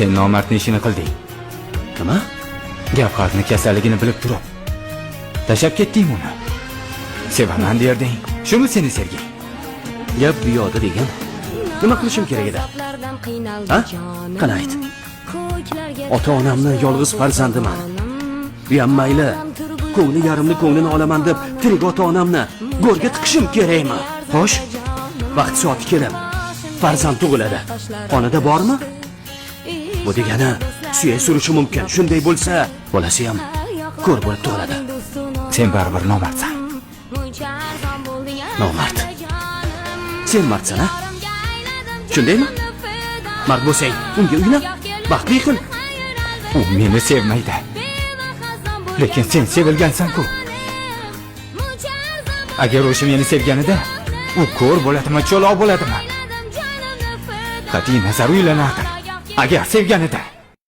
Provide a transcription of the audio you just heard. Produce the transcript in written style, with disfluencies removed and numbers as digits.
Sen nomardni ishini qilding. Nima? Gavharning kasalligini bilib turib, tashlab ketding uni. Sevaman derding. Shumi seni sevging? Gap bu yoqda degan. Nima qilishim kerak edi? Ha? Qani ayt. Ota-onamni yolg'iz farzandiman. Bu ham mayli. Ko'ngli yarimni ko'nglini olaman deb tirik ota-onamni go'rga tiqishim kerakmi? Xo'sh, vaqt soati kelib farzand tug'iladi. Xonada bormi? Bu degani suyak surishi mumkin. Shunday bo'lsa, bolasi ham ko'r bo'lib tug'iladi. Sen baribir nomardsan. Nomard. Sen mardsan, ha? Shundaymi? Mard bo'lsang, unga uyla, baxtli qil. U meni sevmaydi. Lekin sen sevilgansan-ku. Agar o'sha meni sevganida, u ko'r bo'ladimi, cho'loq bo'ladimi? Qat'iy nazar uylanardim. Agar sevganida.